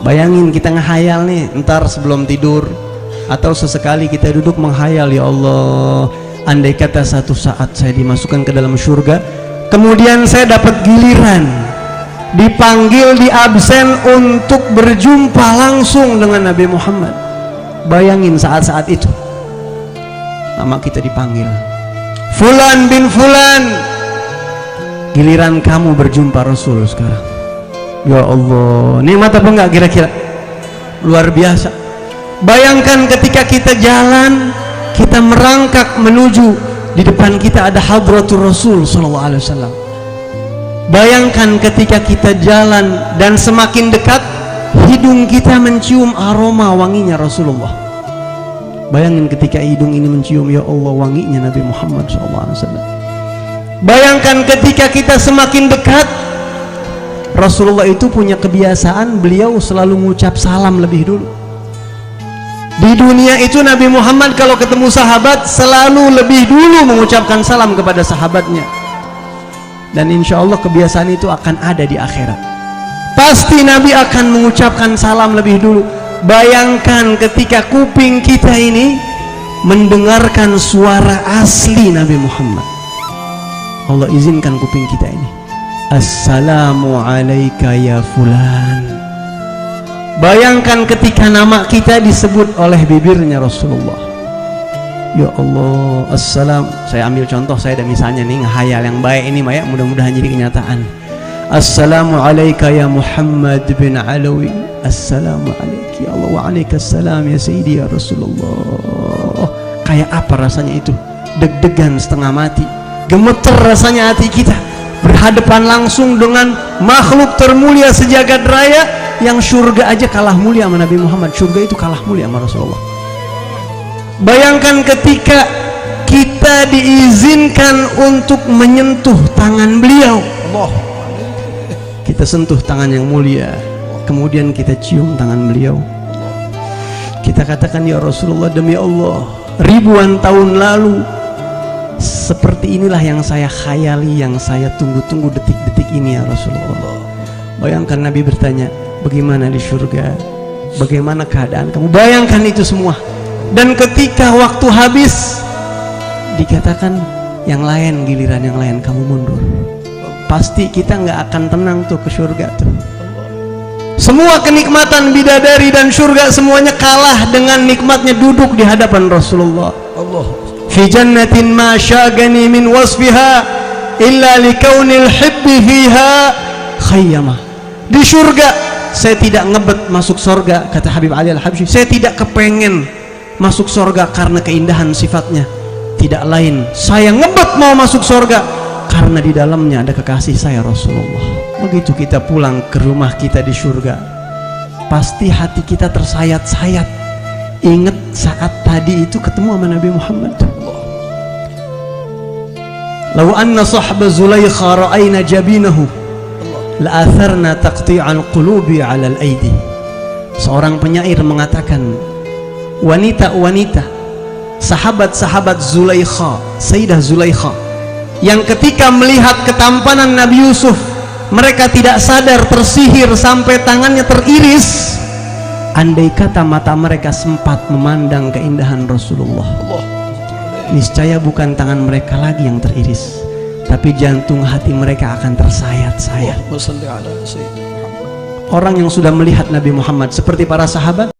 Bayangin kita ngehayal nih, ntar sebelum tidur atau sesekali kita duduk menghayal, ya Allah, andai kata satu saat saya dimasukkan ke dalam surga, kemudian saya dapat giliran dipanggil di absen untuk berjumpa langsung dengan Nabi Muhammad. Bayangin saat-saat itu nama kita dipanggil, Fulan bin Fulan, giliran kamu berjumpa Rasul sekarang. Ya Allah, nikmat apa enggak kira-kira? Luar biasa. Bayangkan ketika kita jalan, kita merangkak menuju, di depan kita ada hadratul Rasul sallallahu alaihi wasallam. Bayangkan ketika kita jalan dan semakin dekat, hidung kita mencium aroma wanginya Rasulullah. Bayangin ketika hidung ini mencium, ya Allah, wanginya Nabi Muhammad sallallahu alaihi wasallam. Bayangkan ketika kita semakin dekat, Rasulullah itu punya kebiasaan, beliau selalu mengucap salam lebih dulu. Di dunia itu Nabi Muhammad kalau ketemu sahabat selalu lebih dulu mengucapkan salam kepada sahabatnya. Dan insya Allah kebiasaan itu akan ada di akhirat. Pasti Nabi akan mengucapkan salam lebih dulu. Bayangkan ketika kuping kita ini mendengarkan suara asli Nabi Muhammad. Allah izinkan kuping kita ini, Assalamu alayka ya fulan. Bayangkan ketika nama kita disebut oleh bibirnya Rasulullah. Ya Allah, assalam. Saya ambil contoh, saya ada misalnya nih, ngehayal yang baik ini Maya, mudah-mudahan jadi kenyataan. Assalamu alayka ya Muhammad bin Alawi. Assalamu alayka ya Allah, wa alaikassalam ya Sayyidi ya Rasulullah. Kayak apa rasanya itu? Deg-degan setengah mati, gemeter rasanya hati kita, berhadapan langsung dengan makhluk termulia sejagat raya, yang surga aja kalah mulia sama Nabi Muhammad. Surga itu kalah mulia sama Rasulullah. Bayangkan ketika kita diizinkan untuk menyentuh tangan beliau, Allah, kita sentuh tangan yang mulia, kemudian kita cium tangan beliau, kita katakan, ya Rasulullah, demi Allah, ribuan tahun lalu seperti inilah yang saya khayali, yang saya tunggu-tunggu detik-detik ini ya Rasulullah. Bayangkan Nabi bertanya, bagaimana di surga, bagaimana keadaan kamu? Bayangkan itu semua. Dan ketika waktu habis, dikatakan yang lain, giliran yang lain kamu mundur. Pasti kita nggak akan tenang tuh ke surga tuh. Semua kenikmatan bidadari dan surga semuanya kalah dengan nikmatnya duduk di hadapan Rasulullah. Allah. Fi jannatin ma syagani min wasfiha illa likaunil hibbi fiha khayyama. Di surga saya tidak ngebet masuk surga, kata Habib Ali Al-Habsyi. Saya tidak kepengen masuk surga karena keindahan sifatnya, tidak lain, saya ngebet mau masuk surga karena di dalamnya ada kekasih saya Rasulullah. Begitu kita pulang ke rumah kita di surga, pasti hati kita tersayat-sayat, ingat saat tadi itu ketemu sama Nabi Muhammad. Lau anna sahba Zulaikha ra'ayna jabinahu la'atharna taqti'al qulubi 'alal aidi. Seorang penyair mengatakan, wanita-wanita, sahabat-sahabat Zulaikha, Sayyidah Zulaikha, yang ketika melihat ketampanan Nabi Yusuf, mereka tidak sadar tersihir sampai tangannya teriris. Andai kata mata mereka sempat memandang keindahan Rasulullah, niscaya bukan tangan mereka lagi yang teriris, tapi jantung hati mereka akan tersayat-sayat. Orang yang sudah melihat Nabi Muhammad seperti para sahabat